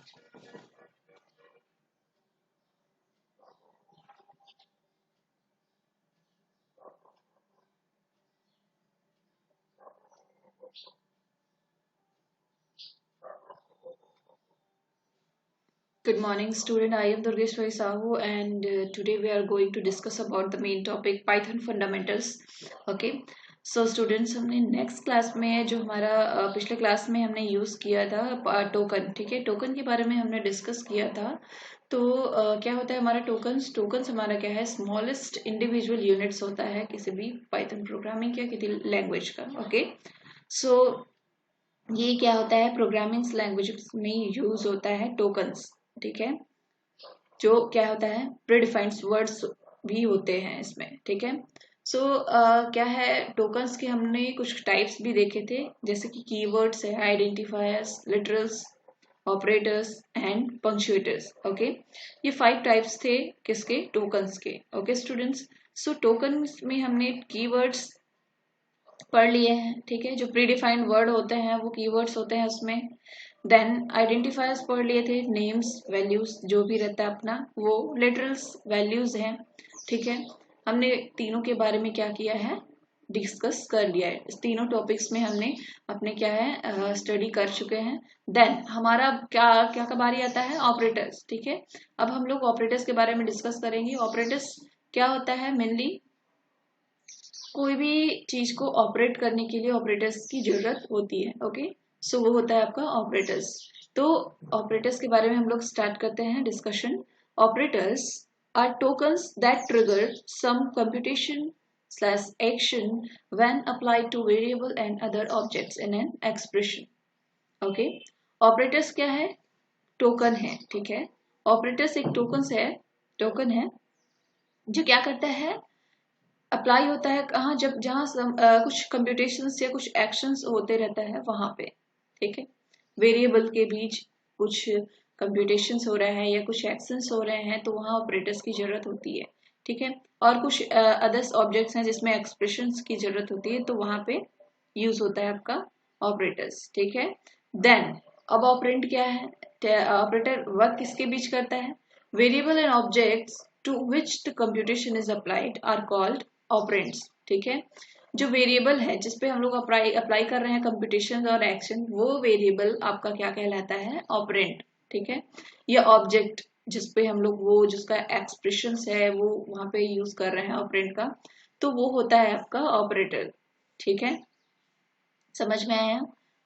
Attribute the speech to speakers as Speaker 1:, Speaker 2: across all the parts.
Speaker 1: Good morning, student. I am Durgeshwari Sahu, and today we are going to discuss about the main topic Python fundamentals. Okay. So students, हमने next class में जो हमारा पिछले class में हमने use किया था टोकन, ठीक है, टोकन के बारे में हमने डिस्कस किया था। तो क्या होता है हमारा टोकन्स टोकन्स हमारा क्या है, स्मॉलेस्ट इंडिविजुअल यूनिट्स होता है किसी भी पाइथन प्रोग्रामिंग या किसी लैंग्वेज का। ओके, सो ये क्या होता है, प्रोग्रामिंग लैंग्वेज में यूज होता है टोकन्स, ठीक है, जो क्या होता है प्रीडिफाइंड वर्ड्स भी होते हैं इसमें, ठीक है। सो क्या है, टोकन्स के हमने कुछ टाइप्स भी देखे थे, जैसे कि कीवर्ड्स है, identifiers, literals, operators and punctuators. Okay, ये 5 टाइप्स थे किसके, टोकन्स के। ओके स्टूडेंट्स, सो टोकन्स में हमने कीवर्ड्स पढ़ लिए हैं, ठीक है, जो प्रीडिफाइंड वर्ड होते हैं वो कीवर्ड्स होते हैं उसमें। देन आइडेंटिफायर्स पढ़ लिए थे, नेम्स, वैल्यूज जो भी रहता है अपना, वो लिटरल्स वैल्यूज हैं, ठीक है। हमने तीनों के बारे में क्या किया है, डिस्कस कर लिया है। इस तीनों टॉपिक्स में हमने अपने क्या है स्टडी कर चुके हैं। देन हमारा क्या क्या का बारी आता है, ऑपरेटर्स, ठीक है। अब हम लोग ऑपरेटर्स के बारे में डिस्कस करेंगे। ऑपरेटर्स क्या होता है, मेनली कोई भी चीज को ऑपरेट करने के लिए ऑपरेटर्स की जरूरत होती है। ओके, सो वो होता है आपका ऑपरेटर्स। तो ऑपरेटर्स के बारे में हम लोग स्टार्ट करते हैं discussion. Operators are tokens that trigger some computation slash action when applied to variable and other objects in an expression. Okay, operators क्या है, टोकन है, ठीक है। ऑपरेटर्स एक टोकन है जो क्या करता है, अप्लाई होता है कहाँ, जब जहाँ कुछ कंप्यूटेशंस या कुछ एक्शंस होते रहता है वहां पे, ठीक है। वेरिएबल के बीच कुछ कंप्यूटेशंस हो रहा है या कुछ एक्शंस हो रहे हैं तो वहाँ ऑपरेटर्स की जरूरत होती है, ठीक है। और कुछ अदर्स ऑब्जेक्ट्स हैं जिसमें एक्सप्रेशंस की जरूरत होती है तो वहां पे यूज होता है आपका ऑपरेटर्स, ठीक है। देन अब ऑपरेंड क्या है, ऑपरेटर वर्क किसके बीच करता है, variable and objects to which the computation is applied are called operands, ठीक है। जो वेरिएबल है जिसपे हम लोग अप्लाई अप्लाई कर रहे हैं कंप्यूटेशन और एक्शन, वो वेरिएबल आपका क्या कहलाता है, ऑपरेंड, ठीक है। या ऑब्जेक्ट जिसपे हम लोग वो जिसका एक्सप्रेशन है वो वहां पे यूज कर रहे हैं ऑपरेंड का, तो वो होता है आपका ऑपरेटर, ठीक है। समझ में आया,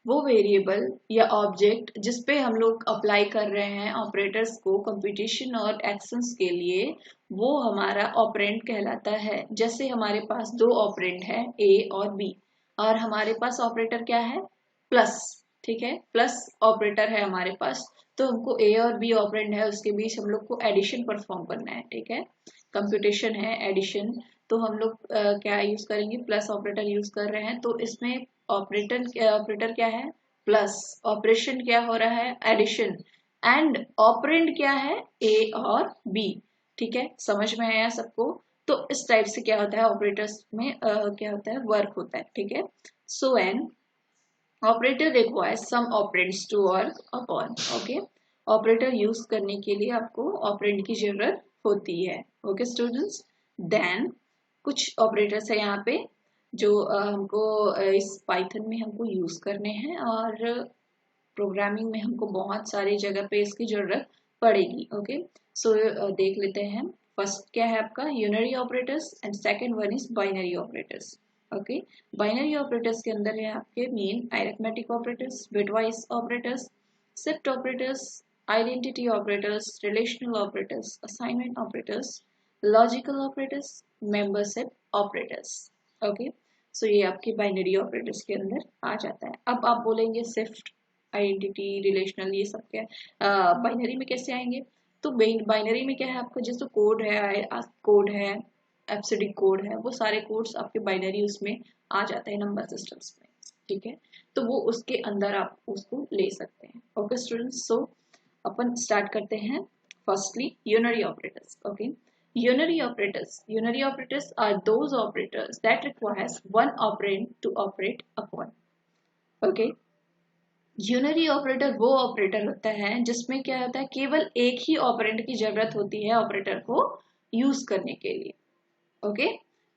Speaker 1: वो वेरिएबल या ऑब्जेक्ट जिसपे हम लोग अप्लाई कर रहे हैं ऑपरेटर्स को कंप्यूटेशन और एक्शंस के लिए, वो हमारा ऑपरेंड कहलाता है। जैसे हमारे पास दो ऑपरेंड है, ए और बी, और हमारे पास ऑपरेटर क्या है, प्लस, ठीक है, प्लस ऑपरेटर है हमारे पास। तो हमको ए और बी ऑपरेंड है, उसके बीच हम लोग को एडिशन परफॉर्म करना है, ठीक है। कंप्यूटेशन है, एडिशन, तो हम लोग क्या यूज करेंगे, प्लस ऑपरेटर यूज कर रहे हैं, तो इसमें ऑपरेटर क्या है, प्लस, ऑपरेशन क्या हो रहा है, एडिशन, एंड ऑपरेंड क्या है, ए और बी, ठीक है। समझ में आया सबको, तो इस टाइप से क्या होता है ऑपरेटर्स में क्या होता है, वर्क होता है, ठीक है। So an operator requires some operands to work upon. Okay, operator use करने के लिए आपको ऑपरेंड की जरूरत होती है। ओके स्टूडेंट्स, देन कुछ ऑपरेटर्स है यहाँ पे जो हमको इस पाइथन में हमको यूज करने हैं, और प्रोग्रामिंग में हमको बहुत सारी जगह पे इसकी जरूरत पड़ेगी। ओके, सो देख लेते हैं। फर्स्ट क्या है आपका, unary operators, and second one is binary operators. Okay, binary operators के अंदर है आपके main arithmetic operators, bitwise operators, shift operators, identity operators, relational operators, assignment operators, logical operators, membership operators. Okay, so ये आपके binary operators के अंदर आ जाता है। अब आप बोलेंगे शिफ्ट, आइडेंटिटी, रिलेशनल, ये सब क्या है बाइनरी में कैसे आएंगे, तो बाइनरी में क्या है आपका, जैसे कोड है एब्सिडिक कोड है, वो सारे कोड्स आपके बाइनरी उसमें आ जाते हैं नंबर सिस्टम्स में, ठीक है। तो वो उसके अंदर आप उसको ले सकते हैं। ओके स्टूडेंट्स, सो अपन स्टार्ट करते हैं। Firstly unary operators. Okay, unary operators are those operators that requires one operand to operate upon. Okay, unary operator वो ऑपरेटर होता है जिसमें क्या होता है, केवल एक ही ऑपरेंड की जरूरत होती है ऑपरेटर को यूज करने के लिए। Okay,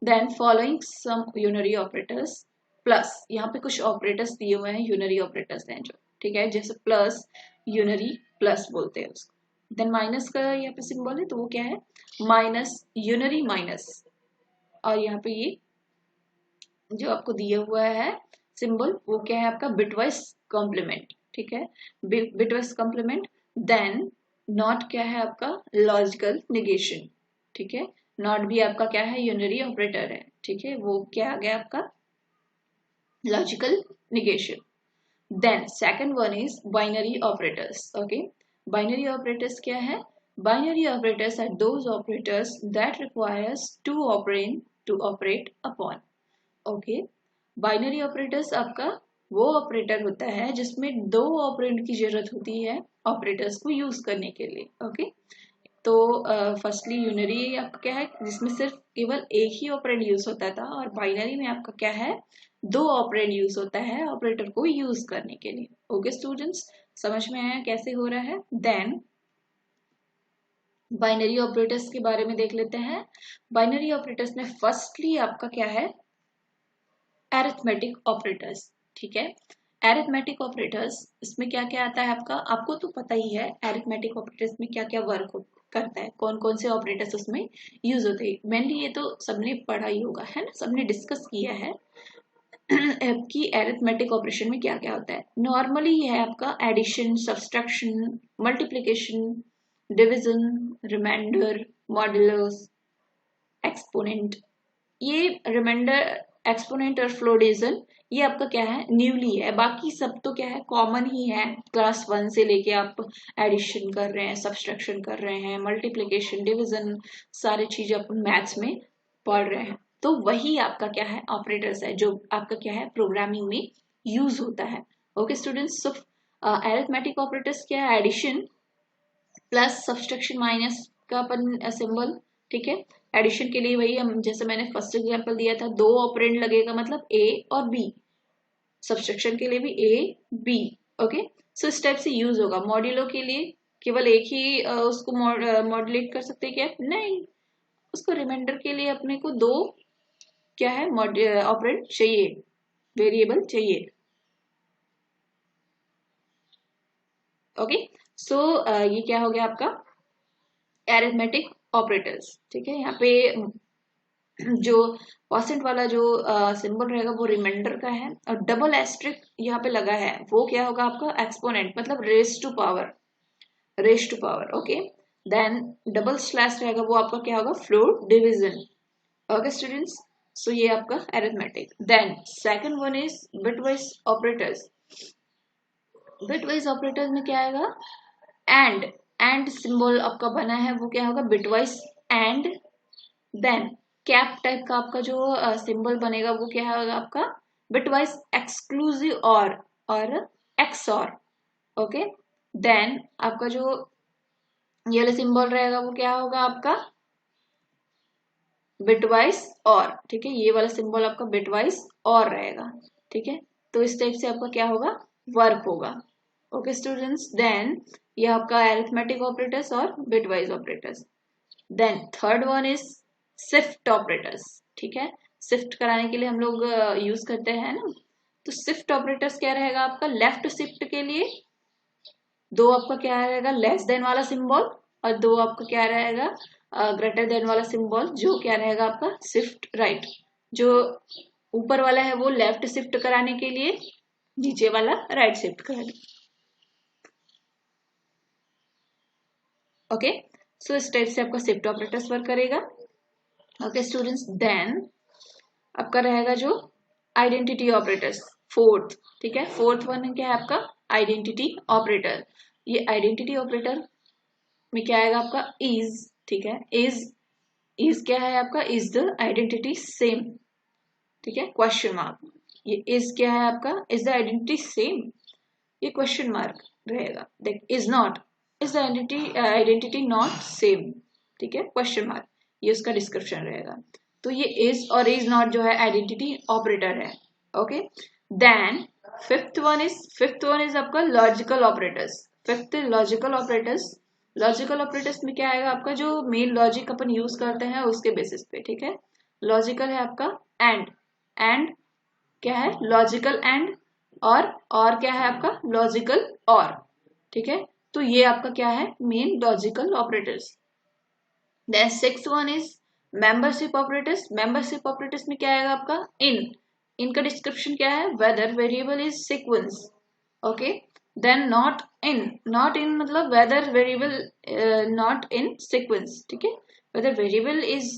Speaker 1: then following some unary operators plus, यहाँ पे कुछ ऑपरेटर्स दिए हुए हैं, यूनरी ऑपरेटर्स हैं जो, ठीक है, जैसे प्लस, यूनरी प्लस बोलते हैं उसको। देन माइनस का यहाँ पे सिंबल है, तो वो क्या है, माइनस, यूनरी माइनस। और यहाँ पे ये जो आपको दिया हुआ है सिंबल, वो क्या है आपका बिटवाइज कॉम्प्लीमेंट, ठीक है, बिटवाइज कॉम्प्लीमेंट। देन नॉट क्या है आपका लॉजिकल निगेशन, ठीक है, नॉट भी आपका क्या है यूनरी ऑपरेटर है, ठीक है, वो क्या आ गया आपका logical negation. Then second one is binary operators. Okay, binary operators क्या है, binary operators are those operators that requires two operand to operate upon. Okay, binary operators आपका वो ऑपरेटर होता है जिसमें दो ऑपरेंड की जरूरत होती है ऑपरेटर्स को यूज करने के लिए। ओके, तो फर्स्टली यूनरी आपका क्या है जिसमें सिर्फ केवल एक ही ऑपरेंड यूज होता था, और बाइनरी में आपका क्या है, दो ऑपरेंड यूज होता है ऑपरेटर को यूज करने के लिए। ओके स्टूडेंट्स, समझ में आया कैसे हो रहा है। देन बाइनरी ऑपरेटर्स के बारे में देख लेते हैं। बाइनरी ऑपरेटर्स में फर्स्टली आपका क्या है, एरिथमेटिक ऑपरेटर्स, ठीक है, एरिथमेटिक ऑपरेटर्स, इसमें क्या क्या आता है आपका, आपको तो पता ही है एरिथमेटिक ऑपरेटर्स में क्या क्या वर्क करता है, कौन कौन से ऑपरेटर्स उसमें यूज होते हैं, मेनली ये तो सबने पढ़ा ही होगा, है ना, सबने डिस्कस किया है कि एरिथमेटिक ऑपरेशन में क्या क्या होता है। नॉर्मली है आपका addition, subtraction, multiplication, division, remainder, modulus, exponent. ये रिमाइंडर, एक्सपोनेंट और फ्लोडिजन ये आपका क्या है, न्यूली है, बाकी सब तो क्या है, कॉमन ही है। क्लास 1 से लेके आप एडिशन कर रहे हैं, सब्सट्रैक्शन कर रहे हैं, मल्टीप्लिकेशन, डिवीजन, सारी चीजें अपन मैथ्स में पढ़ रहे हैं, तो वही आपका क्या है ऑपरेटर्स है जो आपका क्या है प्रोग्रामिंग में यूज होता है। ओके स्टूडेंट्स, सो अरिथमेटिक ऑपरेटर्स क्या है, एडिशन प्लस सब्सट्रैक्शन माइनस का अपन सिंबल, ठीक है, एडिशन के लिए वही हम, जैसे मैंने फर्स्ट एग्जांपल दिया था, दो ऑपरेंड लगेगा मतलब ए और बी, सब्सट्रैक्शन के लिए भी ए बी। ओके, सो इस टाइप से यूज होगा। मॉड्यूलो के लिए केवल एक ही उसको मॉड्यूलेट कर सकते हैं क्या, नहीं, उसको रिमाइंडर के लिए अपने को दो क्या है ऑपरेंड चाहिए, वेरिएबल चाहिए। ओके, सो ये क्या हो गया आपका एरिथमेटिक ऑपरेटर्स, ठीक है, यहाँ पे जो परसेंट वाला जो सिंबल रहेगा वो रिमाइंडर का है, और डबल एस्ट्रिक यहाँ पे लगा है वो क्या होगा आपका एक्सपोनेंट, मतलब raise to power, raise to power. Okay, then double slash रहेगा वो आपका क्या होगा, floor division. Okay students, so ये आपका arithmetic. Then second one is bitwise operators. Bitwise operators में क्या आएगा, एंड सिंबल आपका बना है वो क्या होगा, bitwise and. Then cap type का आपका जो सिंबल बनेगा वो क्या होगा आपका, बिटवाइज एक्सक्लूसिव और एक्सऑर। ओके, देन आपका जो ये वाला सिंबल रहेगा वो क्या होगा आपका, बिटवाइज और, ठीक है, ये वाला सिंबल आपका बिटवाइज और रहेगा, ठीक है, तो इस टाइप से आपका क्या होगा, वर्क होगा। ओके स्टूडेंट्स, देन ये आपका अरिथमेटिक ऑपरेटर्स और bitwise operators. Then third one is shift operators, ठीक है, शिफ्ट कराने के लिए हम लोग यूज करते हैं ना, तो शिफ्ट ऑपरेटर्स क्या रहेगा आपका, लेफ्ट शिफ्ट के लिए दो आपका क्या रहेगा, लेस देन वाला सिंबल, और दो आपका क्या रहेगा, ग्रेटर देन वाला सिंबल, जो क्या रहेगा आपका शिफ्ट राइट। जो ऊपर वाला है वो लेफ्ट शिफ्ट कराने के लिए, नीचे वाला राइट शिफ्ट कराने। ओके, सो इस टाइप से आपका शिफ्ट ऑपरेटर्स वर्क करेगा। ओके स्टूडेंट्स, देन आपका रहेगा जो आइडेंटिटी ऑपरेटर्स, फोर्थ, ठीक है, फोर्थ वन क्या है आपका आइडेंटिटी ऑपरेटर। ये आइडेंटिटी ऑपरेटर में क्या आएगा आपका इज, ठीक है, इज क्या है आपका, इज द आइडेंटिटी सेम, ठीक है, क्वेश्चन मार्क, ये इज क्या है आपका, इज द आइडेंटिटी सेम, ये क्वेश्चन मार्क रहेगा। देख is not, is the identity not same, ठीक है, क्वेश्चन मार्क, ये उसका डिस्क्रिप्शन रहेगा। तो ये इज और इज नॉट जो है आइडेंटिटी ऑपरेटर है। Okay, then fifth one is आपका logical operators. Fifth logical operators. Logical operators में क्या आएगा आपका, जो मेन लॉजिक अपन यूज करते हैं उसके बेसिस पे, ठीक है। लॉजिकल है आपका एंड क्या है, लॉजिकल एंड, और क्या है आपका, लॉजिकल और, ठीक है। तो ये आपका क्या है, main logical operators. Then six one is membership operators. Membership operators में क्या आएगा आपका, इनका डिस्क्रिप्शन क्या है, whether variable is sequence, okay. Then not in मतलब whether variable not in sequence, ठीक है। Whether variable is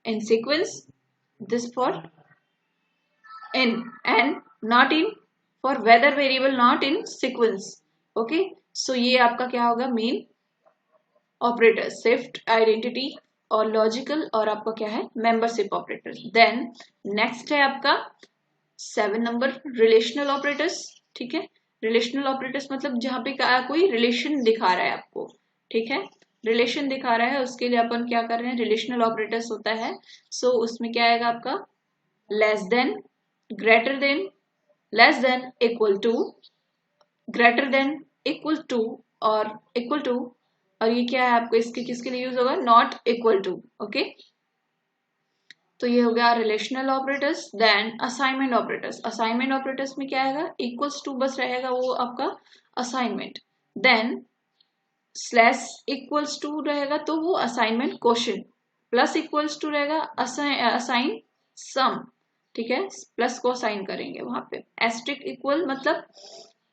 Speaker 1: in sequence, this for in and not in for weather variable not in sequence, okay। so ये आपका क्या होगा, main operator, shift, identity और logical, और आपका क्या है, मेंबरशिप ऑपरेटर। देन नेक्स्ट है आपका 7 नंबर, रिलेशनल ऑपरेटर्स, ठीक है। रिलेशनल ऑपरेटर्स मतलब जहां पे कोई रिलेशन दिखा रहा है आपको, ठीक है, रिलेशन दिखा रहा है, उसके लिए अपन क्या कर रहे हैं, रिलेशनल ऑपरेटर्स होता है। सो उसमें क्या आएगा आपका, less than, greater than, less than, equal to, greater than, equal to, और इक्वल टू, और ये क्या है आपको, इसके किसके लिए यूज होगा, नॉट इक्वल टू, ओके। तो ये हो गया relational operators. Then assignment operators. Assignment operators में क्या आएगा, इक्वल्स टू बस रहेगा वो आपका assignment. Then slash equals to रहेगा तो वो assignment question, plus equals to रहेगा असाइन सम, ठीक है, प्लस को असाइन करेंगे वहां पे। एस्ट्रिक इक्वल मतलब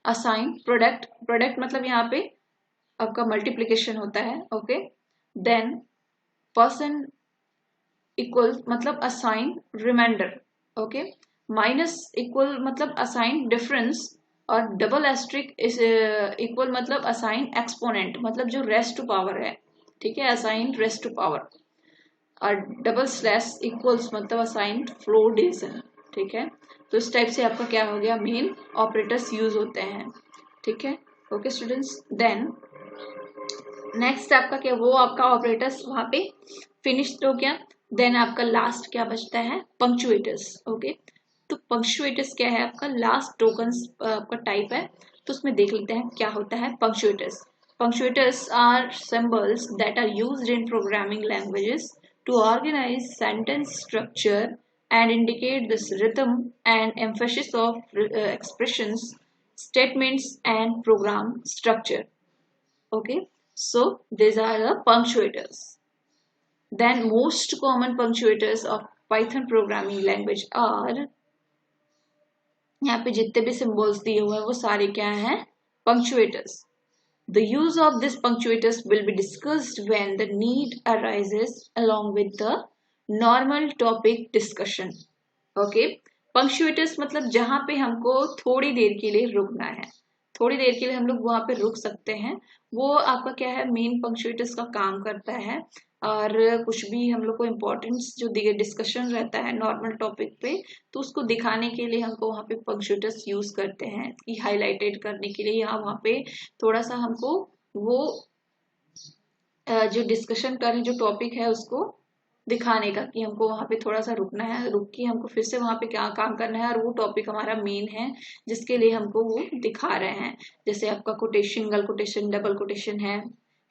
Speaker 1: असाइन प्रोडक्ट, प्रोडक्ट मतलब यहाँ पे आपका मल्टीप्लीकेशन होता है, ओके। देन पर्सन इक्वल मतलब assign remainder, okay. Minus equal मतलब असाइन डिफरेंस, और डबल एस्ट्रिक इक्वल मतलब असाइन एक्सपोनेंट, मतलब जो रेस्ट टू पावर है, ठीक है, असाइन रेस्ट टू पावर। और डबल स्लैश इक्वल्स मतलब असाइन फ्लोटेशन, ठीक है। तो इस टाइप से आपका क्या हो गया, मेन ऑपरेटर्स यूज होते हैं, ठीक है, ओके स्टूडेंट्स। देन नेक्स्ट आपका क्या, वो आपका ऑपरेटर्स वहां पे फिनिश्ड हो गया। देन आपका लास्ट क्या बचता है, पंक्चुएटर्स, ओके। तो पंक्चुएटर्स क्या है आपका, लास्ट टोकन्स आपका टाइप है, तो उसमें देख लेते हैं क्या होता है पंक्चुएटर्स। Punctuators are symbols that are used in programming languages to organize sentence structure and indicate this rhythm and emphasis of expressions, statements, and program structure. Okay, so these are the punctuators. Then most common punctuators of Python programming language are, यहाँ पे जितने भी symbols दिए हुए हैं वो सारे क्या हैं, punctuators. The use of these punctuators will be discussed when the need arises along with the normal topic discussion. Okay? Punctuators मतलब जहां पे हमको थोड़ी देर के लिए रुकना है, थोड़ी देर के लिए हम लोग वहां पे रुक सकते हैं, वो आपका क्या है, मेन पंक्चुएटर्स का काम करता है। और कुछ भी हम लोग को इम्पोर्टेंस जो डिस्कशन रहता है नॉर्मल टॉपिक पे, तो उसको दिखाने के लिए हमको वहाँ पे पंक्चुएटर्स यूज करते हैं कि हाईलाइटेड करने के लिए, या वहाँ पे थोड़ा सा हमको वो जो डिस्कशन कर रहे जो टॉपिक है उसको दिखाने का, कि हमको वहां पे थोड़ा सा रुकना है, रुक के हमको फिर से वहां पे क्या काम करना है, और वो टॉपिक हमारा मेन है जिसके लिए हमको वो दिखा रहे हैं। जैसे आपका quotation, single quotation, double quotation है,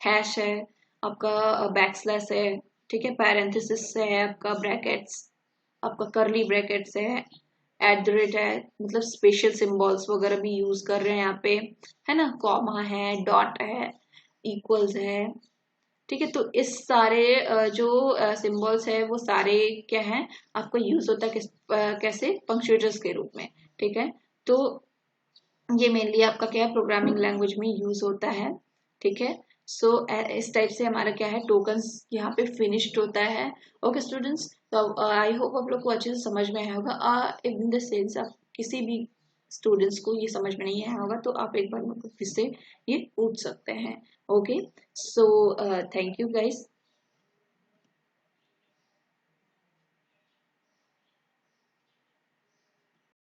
Speaker 1: हैश है, आपका बैकस्लैश है, ठीक है, पैरेंथेसिस है, आपका ब्रैकेट्स, आपका करली ब्रैकेट्स है, एट द रेट है, मतलब स्पेशल सिंबल्स वगैरह भी यूज कर रहे हैं यहाँ पे, है ना, कॉमा है, डॉट है, इक्वल्स है, ठीक है। तो इस सारे जो सिंबल्स है वो सारे क्या है, आपको यूज होता है कैसे, पंक्चुएटर्स के रूप में, ठीक है। तो ये मेनली आपका क्या है, प्रोग्रामिंग लैंग्वेज में यूज होता है, ठीक है। सो इस टाइप से हमारा क्या है, टोकन्स यहाँ पे फिनिश्ड होता है। ओके स्टूडेंट्स, तो आई होप आप लोग को अच्छे से समझ में आया होगा। इन द सेंस आप किसी भी स्टूडेंट्स को ये समझ में नहीं आया होगा तो आप एक बार मेरे को फिर से ये पूछ सकते हैं। Okay, so thank you guys.